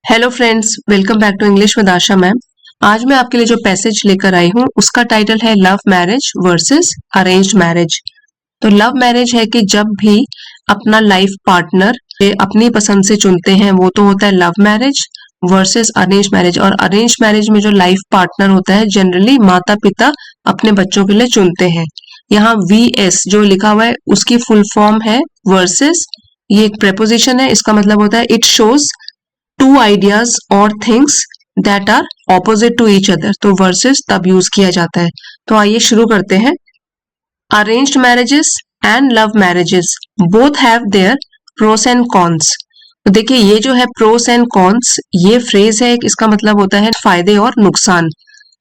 Hello friends, welcome back to English with Asha ma'am. आज मैं आपके लिए जो पैसेज लेकर आई हूँ उसका टाइटल है love marriage versus arranged marriage. तो लव मैरिज है कि जब भी अपना लाइफ पार्टनर अपनी पसंद से चुनते हैं वो तो होता है love marriage versus arrange marriage. और अरेंज मैरिज में जो लाइफ पार्टनर होता है जनरली माता पिता अपने बच्चों के लिए चुनते हैं। यहाँ VS जो लिखा हुआ है उसकी फुल फॉर्म है वर्सेस। ये एक प्रेपोजिशन है, इसका मतलब होता है इट शोज टू आइडियाज और things that are opposite to each other. तो वर्सेस तब यूज किया जाता है। तो आइए शुरू करते हैं। Arranged marriages and love marriages both have their pros and cons. तो देखिए ये जो है प्रोस एंड कॉन्स ये फ्रेज है, इसका मतलब होता है फायदे और नुकसान।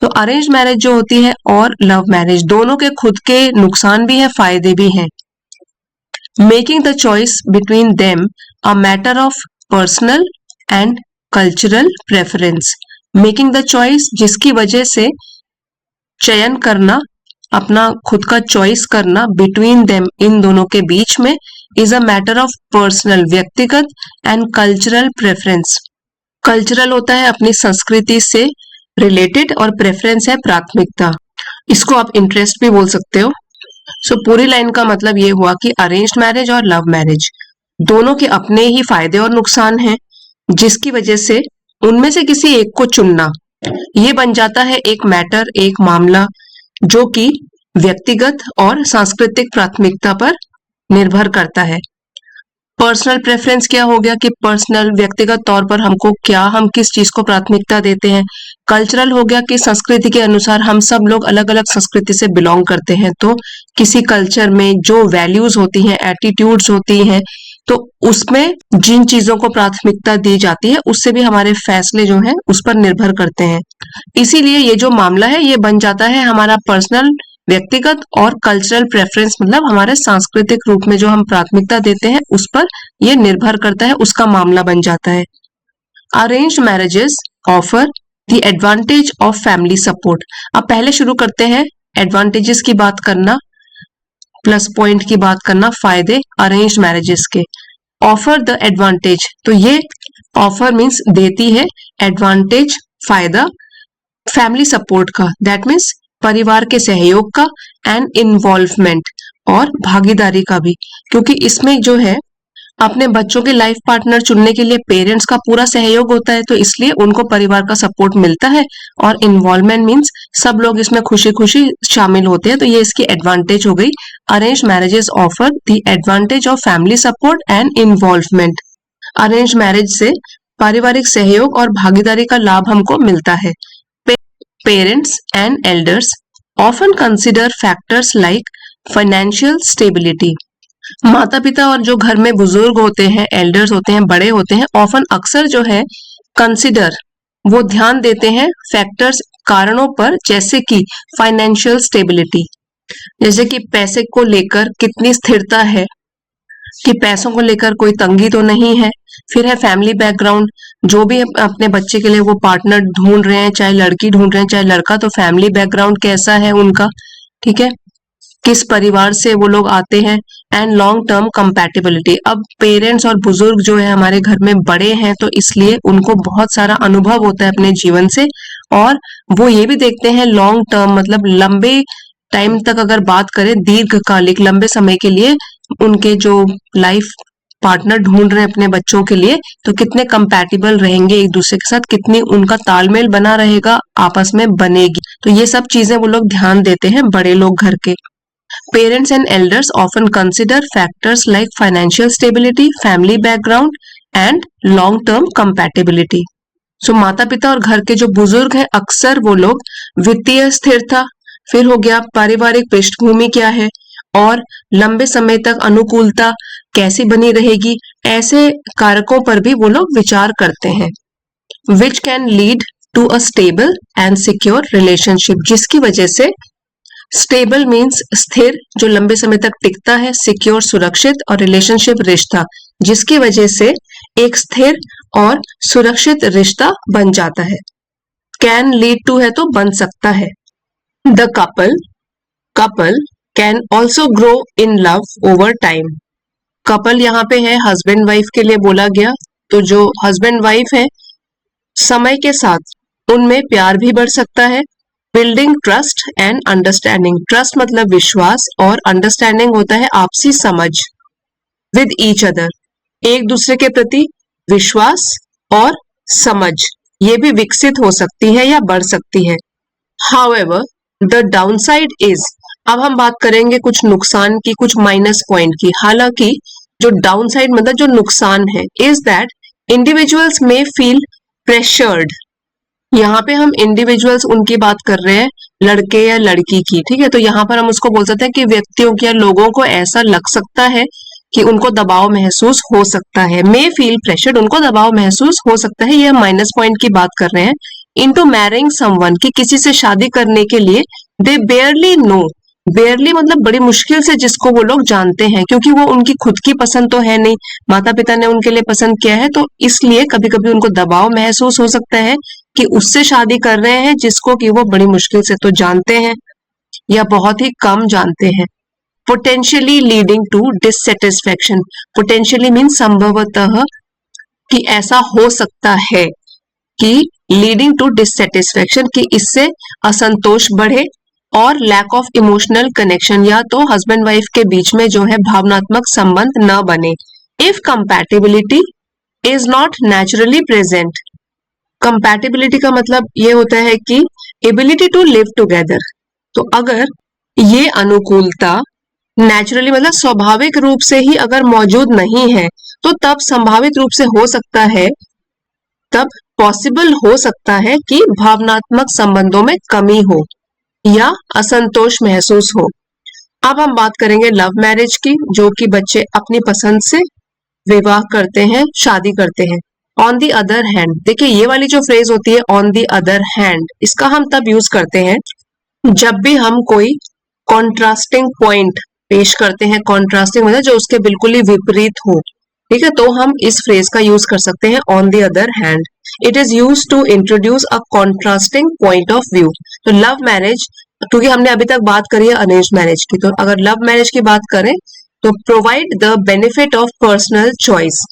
तो अरेंज मैरिज जो होती है और लव मैरिज दोनों के खुद के नुकसान भी है फायदे भी हैं। Making the choice between them a matter of personal and cultural preference. Making the choice जिसकी वजह से चयन करना, अपना खुद का चॉइस करना बिटवीन देम इन दोनों के बीच में is a matter of personal व्यक्तिगत एंड कल्चरल प्रेफरेंस। कल्चरल होता है अपनी संस्कृति से रिलेटेड और प्रेफरेंस है प्राथमिकता। इसको आप इंटरेस्ट भी बोल सकते हो। सो पूरी लाइन का मतलब ये हुआ कि अरेंज्ड मैरिज और लव मैरिज दोनों के अपने ही फायदे और नुकसान हैं, जिसकी वजह से उनमें से किसी एक को चुनना ये बन जाता है एक मैटर, एक मामला जो कि व्यक्तिगत और सांस्कृतिक प्राथमिकता पर निर्भर करता है। पर्सनल प्रेफरेंस क्या हो गया कि पर्सनल व्यक्तिगत तौर पर हमको क्या, हम किस चीज को प्राथमिकता देते हैं। कल्चरल हो गया कि संस्कृति के अनुसार हम सब लोग अलग अलग संस्कृति से बिलोंग करते हैं, तो किसी कल्चर में जो वैल्यूज होती हैं, एटीट्यूड्स होती हैं, तो उसमें जिन चीजों को प्राथमिकता दी जाती है उससे भी हमारे फैसले जो हैं उस पर निर्भर करते हैं। इसीलिए ये जो मामला है ये बन जाता है हमारा पर्सनल व्यक्तिगत और कल्चरल प्रेफरेंस, मतलब हमारे सांस्कृतिक रूप में जो हम प्राथमिकता देते हैं उस पर ये निर्भर करता है, उसका मामला बन जाता है। Arranged marriages offer the advantage of family support. अब पहले शुरू करते हैं एडवांटेजेस की बात करना, प्लस पॉइंट की बात करना, फायदे अरेंज्ड मैरिजेस के। ऑफर द एडवांटेज, तो ये ऑफर मीन्स देती है, एडवांटेज फायदा फैमिली सपोर्ट का, दैट मीन्स परिवार के सहयोग का, एंड इन्वॉल्वमेंट और भागीदारी का भी, क्योंकि इसमें जो है अपने बच्चों के लाइफ पार्टनर चुनने के लिए पेरेंट्स का पूरा सहयोग होता है, तो इसलिए उनको परिवार का सपोर्ट मिलता है। और इन्वॉल्वमेंट मीन्स सब लोग इसमें खुशी खुशी शामिल होते हैं, तो ये इसकी एडवांटेज हो गई। Arrange marriages offer the advantage of family support and involvement. Arrange marriage से पारिवारिक सहयोग और भागीदारी का लाभ हमको मिलता है। Parents and elders often consider factors like financial stability. माता पिता और जो घर में बुजुर्ग होते हैं, एल्डर्स होते हैं, बड़े होते हैं, ऑफन अक्सर जो है कंसिडर वो ध्यान देते हैं फैक्टर्स कारणों पर, जैसे कि फाइनेंशियल स्टेबिलिटी, जैसे कि पैसे को लेकर कितनी स्थिरता है, कि पैसों को लेकर कोई तंगी तो नहीं है। फिर है फैमिली बैकग्राउंड, जो भी अपने बच्चे के लिए वो पार्टनर ढूंढ रहे हैं, चाहे लड़की ढूंढ रहे हैं चाहे लड़का, तो फैमिली बैकग्राउंड कैसा है उनका, ठीक है, किस परिवार से वो लोग आते हैं। एंड लॉन्ग टर्म कंपैटिबिलिटी, अब पेरेंट्स और बुजुर्ग जो है हमारे घर में बड़े हैं, तो इसलिए उनको बहुत सारा अनुभव होता है अपने जीवन से, और वो ये भी देखते हैं लॉन्ग टर्म, मतलब लंबे टाइम तक अगर बात करें, दीर्घकालिक लंबे समय के लिए उनके जो लाइफ पार्टनर ढूंढ रहे हैं अपने बच्चों के लिए, तो कितने कंपैटिबल रहेंगे एक दूसरे के साथ, कितनी उनका तालमेल बना रहेगा, आपस में बनेगी, तो ये सब चीजें वो लोग ध्यान देते हैं, बड़े लोग घर के। Parents and elders often consider factors like financial stability, family background and long-term compatibility. So माता पिता और घर के जो बुजुर्ग हैं अक्सर वो लोग वित्तीय स्थिरता, फिर हो गया पारिवारिक पृष्ठभूमि क्या है, और लंबे समय तक अनुकूलता कैसी बनी रहेगी, ऐसे कारकों पर भी वो लोग विचार करते हैं। Which can lead to a stable and secure relationship, जिसकी वजह से स्टेबल मीन्स स्थिर, जो लंबे समय तक टिकता है, सिक्योर सुरक्षित, और रिलेशनशिप रिश्ता, जिसकी वजह से एक स्थिर और सुरक्षित रिश्ता बन जाता है। कैन लीड टू है तो बन सकता है। The couple can also grow in love over time. Couple यहाँ पे है हस्बैंड वाइफ के लिए बोला गया, तो जो हस्बैंड वाइफ है समय के साथ उनमें प्यार भी बढ़ सकता है। Building trust and understanding, trust मतलब विश्वास और अंडरस्टैंडिंग होता है आपसी समझ। विद ईच अदर, एक दूसरे के प्रति विश्वास और समझ ये भी विकसित हो सकती है या बढ़ सकती है। हाउएवर द डाउनसाइड इज, अब हम बात करेंगे कुछ नुकसान की, कुछ माइनस पॉइंट की। हालांकि जो डाउनसाइड मतलब जो नुकसान है, इज दैट इंडिविजुअल्स में फील प्रेशर्ड। यहाँ पे हम इंडिविजुअल्स उनकी बात कर रहे हैं, लड़के या लड़की की, ठीक है। तो यहाँ पर हम उसको बोल सकते हैं कि व्यक्तियों या लोगों को ऐसा लग सकता है कि उनको दबाव महसूस हो सकता है। मे फील प्रेशर्ड, उनको दबाव महसूस हो सकता है, ये माइनस पॉइंट की बात कर रहे हैं। इनटू मैरिंग समवन, कि किसी से शादी करने के लिए दे बेयरली नो, बेयरली मतलब बड़ी मुश्किल से जिसको वो लोग जानते हैं, क्योंकि वो उनकी खुद की पसंद तो है नहीं, माता पिता ने उनके लिए पसंद किया है, तो इसलिए कभी कभी उनको दबाव महसूस हो सकता है कि उससे शादी कर रहे हैं जिसको कि वो बड़ी मुश्किल से तो जानते हैं या बहुत ही कम जानते हैं। Potentially leading to dissatisfaction, potentially mean संभवतः, कि ऐसा हो सकता है कि लीडिंग टू डिससेटिस्फैक्शन, कि इससे असंतोष बढ़े और लैक ऑफ इमोशनल कनेक्शन, या तो हस्बैंड वाइफ के बीच में जो है भावनात्मक संबंध न बने। If compatibility is not naturally present, compatibility का मतलब ये होता है कि एबिलिटी टू लिव टुगेदर, तो अगर ये अनुकूलता नेचुरली मतलब स्वाभाविक रूप से ही अगर मौजूद नहीं है, तो तब संभावित रूप से हो सकता है, तब पॉसिबल हो सकता है कि भावनात्मक संबंधों में कमी हो या असंतोष महसूस हो। अब हम बात करेंगे लव मैरिज की, जो कि बच्चे अपनी पसंद से विवाह करते हैं, शादी करते हैं। ऑन दी अदर हैंड, देखिए ये वाली जो फ्रेज होती है ऑन दी अदर हैंड, इसका हम तब यूज करते हैं जब भी हम कोई कॉन्ट्रास्टिंग पॉइंट पेश करते हैं। कॉन्ट्रास्टिंग मतलब जो उसके बिल्कुल ही विपरीत हो, ठीक है, तो हम इस फ्रेज का यूज कर सकते हैं on the other hand. It is use to introduce a contrasting point of view. तो लव मैरिज, क्योंकि हमने अभी तक बात करी है अरेंज मैरिज की, तो अगर लव मैरिज की बात करें तो provide the benefit of personal choice,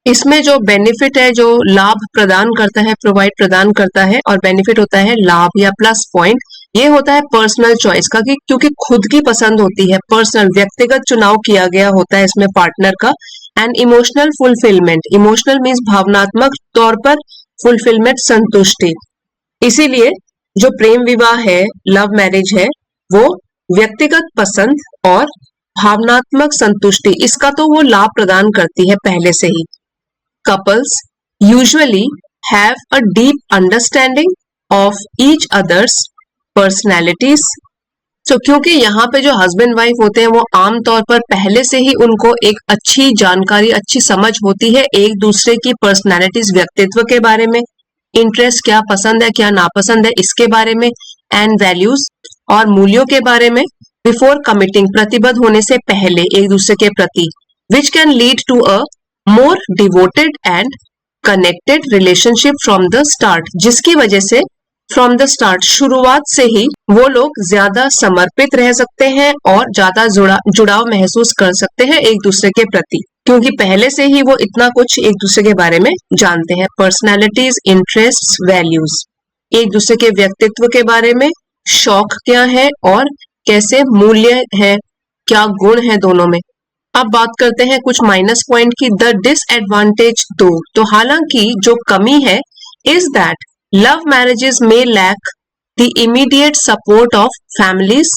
इसमें जो बेनिफिट है, जो लाभ प्रदान करता है, प्रोवाइड प्रदान करता है, और बेनिफिट होता है लाभ या प्लस पॉइंट, ये होता है पर्सनल चॉइस का, कि क्योंकि खुद की पसंद होती है, पर्सनल व्यक्तिगत चुनाव किया गया होता है इसमें पार्टनर का। And emotional fulfilment, emotional means भावनात्मक तौर पर, फुलफिलमेंट संतुष्टि। इसीलिए जो प्रेम विवाह है, लव मैरिज है, वो व्यक्तिगत पसंद और भावनात्मक संतुष्टि, इसका तो वो लाभ प्रदान करती है पहले से ही। Couples usually have a deep understanding of each other's personalities. So, क्योंकि यहाँ पे जो हस्बैंड वाइफ होते हैं वो आमतौर पर पहले से ही उनको एक अच्छी जानकारी, अच्छी समझ होती है एक दूसरे की पर्सनैलिटीज, व्यक्तित्व के बारे में, इंटरेस्ट क्या पसंद है क्या नापसंद है इसके बारे में, एंड वैल्यूज और मूल्यों के बारे में, बिफोर कमिटिंग प्रतिबद्ध होने से पहले एक दूसरे के प्रति, which can lead to a more devoted and connected relationship from the start, जिसकी वजह से फ्रॉम द स्टार्ट शुरुआत से ही वो लोग ज्यादा समर्पित रह सकते हैं और ज्यादा जुड़ाव महसूस कर सकते हैं एक दूसरे के प्रति, क्योंकि पहले से ही वो इतना कुछ एक दूसरे के बारे में जानते हैं। पर्सनैलिटीज, इंटरेस्ट, वैल्यूज, एक दूसरे के व्यक्तित्व के बारे में, शौक क्या है और कैसे मूल्य है, क्या गुण है दोनों में। अब बात करते हैं कुछ माइनस पॉइंट की। द डिसएडवांटेज दो, तो हालांकि जो कमी है, इज दैट लव मैरिजेस में lack the immediate support of families,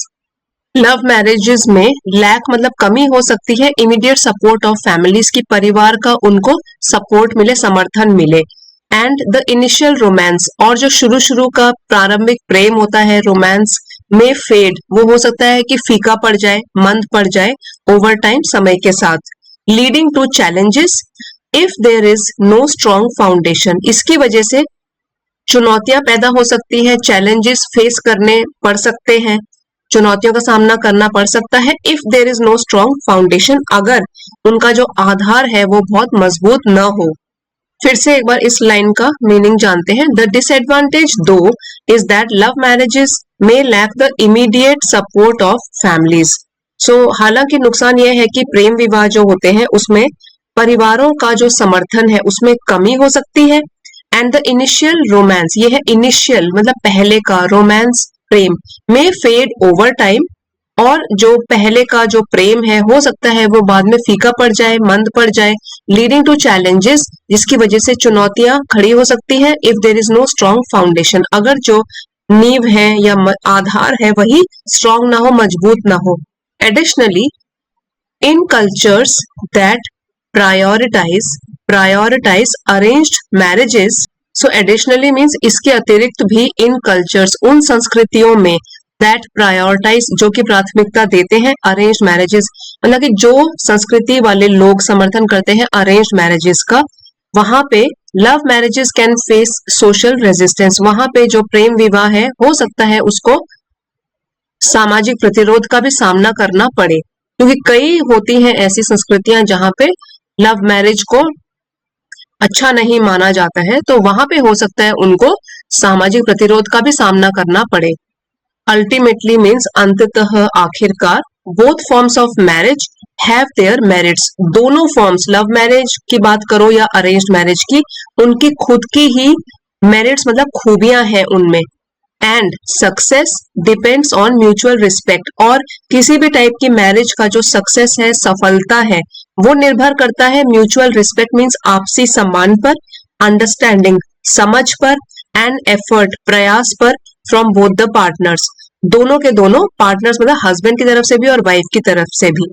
love marriages में लैक मतलब कमी हो सकती है इमीडिएट सपोर्ट ऑफ फैमिलीज की, परिवार का उनको सपोर्ट मिले, समर्थन मिले। एंड द इनिशियल रोमांस, और जो शुरू का प्रारंभिक प्रेम होता है, रोमांस में फेड, वो हो सकता है कि फीका पड़ जाए, मंद पड़ जाए ओवर टाइम, समय के साथ। Leading to challenges if there is no strong foundation, इसकी वजह से चुनौतियां पैदा हो सकती है, चैलेंजेस फेस करने पड़ सकते हैं, चुनौतियों का सामना करना पड़ सकता है। If there is no strong foundation, अगर उनका जो आधार है वो बहुत मजबूत न हो। फिर से एक बार इस लाइन का मीनिंग जानते हैं। The disadvantage though is that love marriages में lack the immediate support of families. So हालांकि नुकसान यह है कि प्रेम विवाह जो होते हैं उसमें परिवारों का जो समर्थन है उसमें कमी हो सकती है। एंड द इनिशियल रोमांस, ये है इनिशियल मतलब पहले का, रोमांस प्रेम में फेड ओवर टाइम, और जो पहले का जो प्रेम है हो सकता है वो बाद में फीका पड़ जाए, मंद पड़ जाए, लीडिंग टू चैलेंजेस, जिसकी वजह से चुनौतियां खड़ी हो सकती है। If there is no strong foundation, अगर जो नींव है या आधार है वही स्ट्रॉन्ग ना हो, मजबूत ना हो। Additionally in cultures that prioritize arranged marriages, so additionally means इसके अतिरिक्त भी, इन कल्चर्स उन संस्कृतियों में, दैट प्रायोरिटाइज जो कि प्राथमिकता देते हैं अरेंज मैरिजेस, मतलब कि जो संस्कृति वाले लोग समर्थन करते हैं अरेंज मैरिजेस का, वहां पे love marriages can face social resistance, वहां पे जो प्रेम विवाह है हो सकता है उसको सामाजिक प्रतिरोध का भी सामना करना पड़े, क्योंकि कई होती हैं ऐसी संस्कृतियां जहां पे लव मैरिज को अच्छा नहीं माना जाता है, तो वहां पे हो सकता है उनको सामाजिक प्रतिरोध का भी सामना करना पड़े। अल्टीमेटली मीन्स अंततः, आखिरकार, both forms of marriage have their merits, दोनों फॉर्म्स, लव मैरिज की बात करो या अरेंज्ड मैरिज की, उनकी खुद की ही मेरिट्स मतलब खूबियां हैं उनमें। And success depends on mutual respect, और किसी भी टाइप की मैरिज का जो सक्सेस है, सफलता है, वो निर्भर करता है म्यूचुअल रिस्पेक्ट मीन्स आपसी सम्मान पर, अंडरस्टैंडिंग समझ पर, एंड एफर्ट प्रयास पर, फ्रॉम बोथ द पार्टनर्स, दोनों के दोनों पार्टनर्स मतलब हस्बैंड की तरफ से भी और वाइफ की तरफ से भी।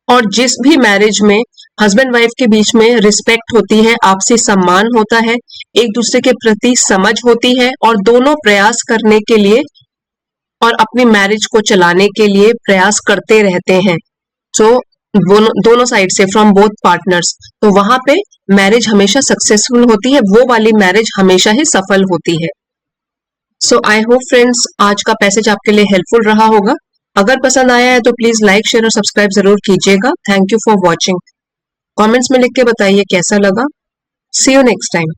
और जिस भी मैरिज में हस्बैंड वाइफ के बीच में रिस्पेक्ट होती है, आपसी सम्मान होता है, एक दूसरे के प्रति समझ होती है, और दोनों प्रयास करने के लिए और अपनी मैरिज को चलाने के लिए प्रयास करते रहते हैं, सो दोनों साइड से, फ्रॉम बोथ पार्टनर्स, तो वहां पे मैरिज हमेशा सक्सेसफुल होती है, वो वाली मैरिज हमेशा ही सफल होती है। सो आई होप फ्रेंड्स आज का पैसेज आपके लिए हेल्पफुल रहा होगा। अगर पसंद आया है तो प्लीज लाइक, शेयर और सब्सक्राइब जरूर कीजिएगा। Thank you for watching. Comments में लिख के बताइए कैसा लगा। सी यू नेक्स्ट टाइम।